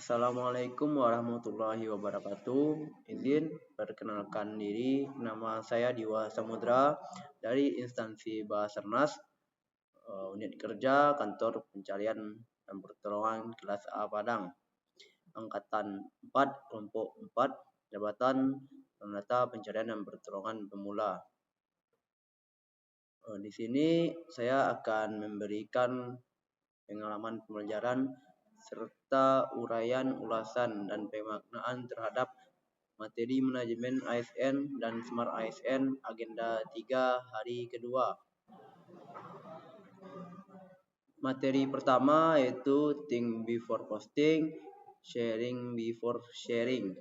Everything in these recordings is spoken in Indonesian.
Assalamualaikum warahmatullahi wabarakatuh. Izin perkenalkan diri, nama saya Diwa Samudra dari instansi Basarnas, unit kerja kantor pencarian dan pertolongan kelas A Padang, angkatan 4, kelompok 4, jabatan penata pencarian dan pertolongan pemula. Di sini saya akan memberikan pengalaman pembelajaran serta uraian ulasan dan pemaknaan terhadap materi manajemen ASN dan Smart ASN agenda 3 hari kedua. Materi pertama yaitu think before posting, sharing before sharing.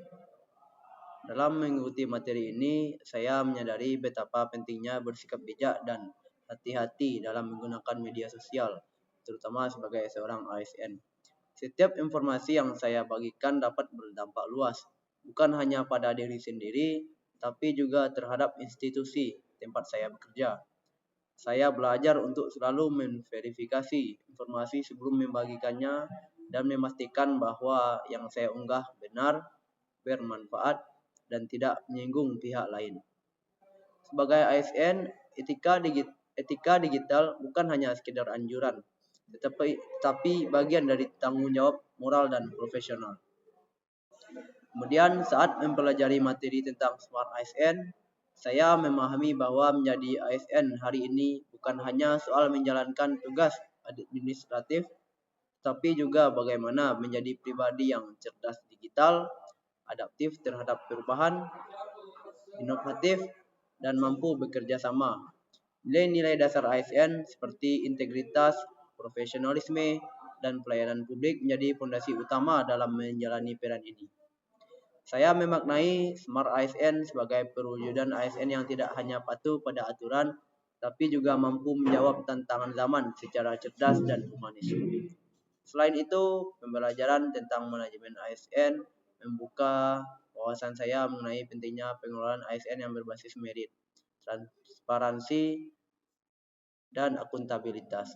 Dalam mengikuti materi ini, saya menyadari betapa pentingnya bersikap bijak dan hati-hati dalam menggunakan media sosial, terutama sebagai seorang ASN. Setiap informasi yang saya bagikan dapat berdampak luas, bukan hanya pada diri sendiri, tapi juga terhadap institusi tempat saya bekerja. Saya belajar untuk selalu memverifikasi informasi sebelum membagikannya dan memastikan bahwa yang saya unggah benar, bermanfaat, dan tidak menyinggung pihak lain. Sebagai ASN, etika digital bukan hanya sekedar anjuran, tetapi bagian dari tanggung jawab moral dan profesional. Kemudian saat mempelajari materi tentang Smart ASN, saya memahami bahwa menjadi ASN hari ini bukan hanya soal menjalankan tugas administratif, tapi juga bagaimana menjadi pribadi yang cerdas digital, adaptif terhadap perubahan, inovatif, dan mampu bekerja sama. Nilai-nilai dasar ASN seperti integritas, profesionalisme, dan pelayanan publik menjadi fondasi utama dalam menjalani peran ini. Saya memaknai Smart ASN sebagai perwujudan ASN yang tidak hanya patuh pada aturan, tapi juga mampu menjawab tantangan zaman secara cerdas dan humanis. Selain itu, pembelajaran tentang manajemen ASN membuka wawasan saya mengenai pentingnya pengelolaan ASN yang berbasis merit, transparansi, dan akuntabilitas.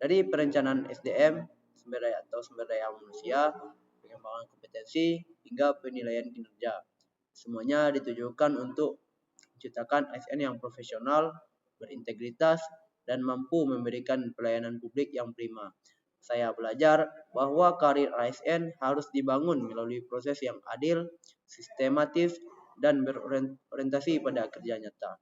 Dari perencanaan SDM, sumber daya manusia, pengembangan kompetensi, hingga penilaian kinerja. Semuanya ditujukan untuk menciptakan ASN yang profesional, berintegritas, dan mampu memberikan pelayanan publik yang prima. Saya belajar bahwa karir ASN harus dibangun melalui proses yang adil, sistematis, dan berorientasi pada kerja nyata.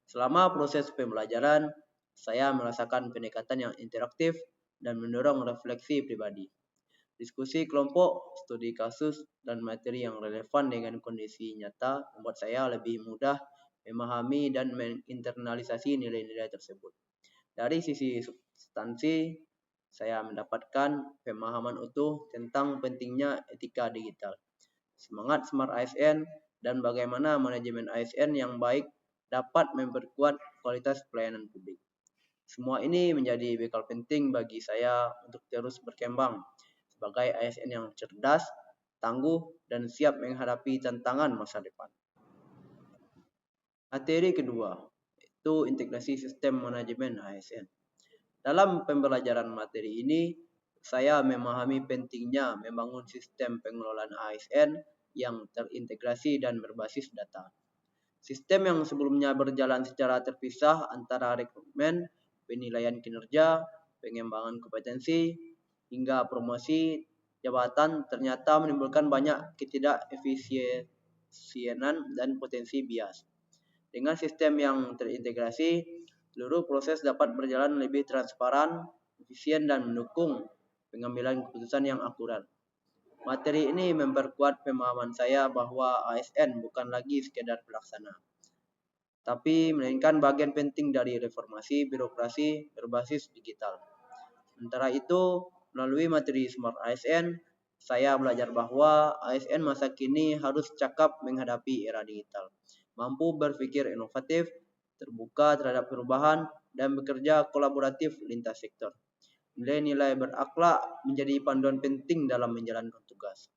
Selama proses pembelajaran, saya merasakan pendekatan yang interaktif dan mendorong refleksi pribadi. Diskusi kelompok, studi kasus, dan materi yang relevan dengan kondisi nyata membuat saya lebih mudah memahami dan menginternalisasi nilai-nilai tersebut. Dari sisi substansi, saya mendapatkan pemahaman utuh tentang pentingnya etika digital, semangat Smart ASN, dan bagaimana manajemen ASN yang baik dapat memperkuat kualitas pelayanan publik. Semua ini menjadi bekal penting bagi saya untuk terus berkembang sebagai ASN yang cerdas, tangguh, dan siap menghadapi tantangan masa depan. Materi kedua, yaitu integrasi sistem manajemen ASN. Dalam pembelajaran materi ini, saya memahami pentingnya membangun sistem pengelolaan ASN yang terintegrasi dan berbasis data. Sistem yang sebelumnya berjalan secara terpisah antara rekrutmen, penilaian kinerja, pengembangan kompetensi, hingga promosi jabatan ternyata menimbulkan banyak ketidakefisienan dan potensi bias. Dengan sistem yang terintegrasi, seluruh proses dapat berjalan lebih transparan, efisien, dan mendukung pengambilan keputusan yang akurat. Materi ini memperkuat pemahaman saya bahwa ASN bukan lagi sekedar pelaksana, tapi melainkan bagian penting dari reformasi birokrasi berbasis digital. Sementara itu, melalui materi Smart ASN, saya belajar bahwa ASN masa kini harus cakap menghadapi era digital, mampu berpikir inovatif, terbuka terhadap perubahan, dan bekerja kolaboratif lintas sektor. Nilai-nilai berakhlak menjadi panduan penting dalam menjalankan tugas,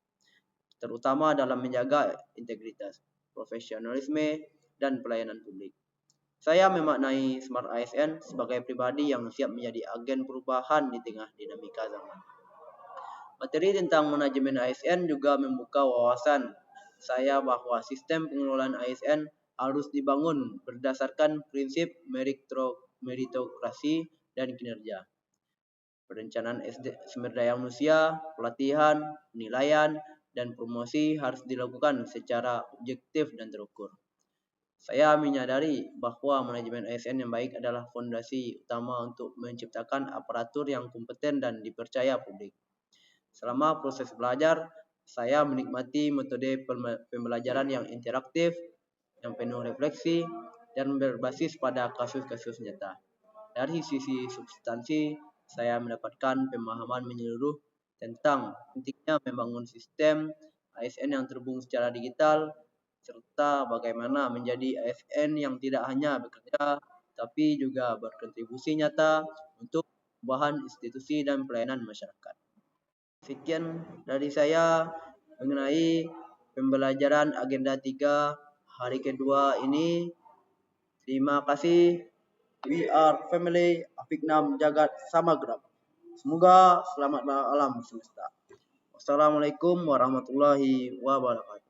terutama dalam menjaga integritas, profesionalisme, dan pelayanan publik. Saya memaknai Smart ASN sebagai pribadi yang siap menjadi agen perubahan di tengah dinamika zaman. Materi tentang manajemen ASN juga membuka wawasan saya bahwa sistem pengelolaan ASN harus dibangun berdasarkan prinsip meritokrasi dan kinerja. Perencanaan sumber daya manusia, pelatihan, penilaian, dan promosi harus dilakukan secara objektif dan terukur. Saya menyadari bahwa manajemen ASN yang baik adalah fondasi utama untuk menciptakan aparatur yang kompeten dan dipercaya publik. Selama proses belajar, saya menikmati metode pembelajaran yang interaktif, yang penuh refleksi, dan berbasis pada kasus-kasus nyata. Dari sisi substansi, saya mendapatkan pemahaman menyeluruh tentang pentingnya membangun sistem ASN yang terhubung secara digital, serta bagaimana menjadi ASN yang tidak hanya bekerja, tapi juga berkontribusi nyata untuk perubahan institusi dan pelayanan masyarakat. Sekian dari saya mengenai pembelajaran agenda 3 hari kedua ini. Terima kasih. We are family Afiknam Jagat Samagram. Semoga selamat alam semesta. Wassalamualaikum warahmatullahi wabarakatuh.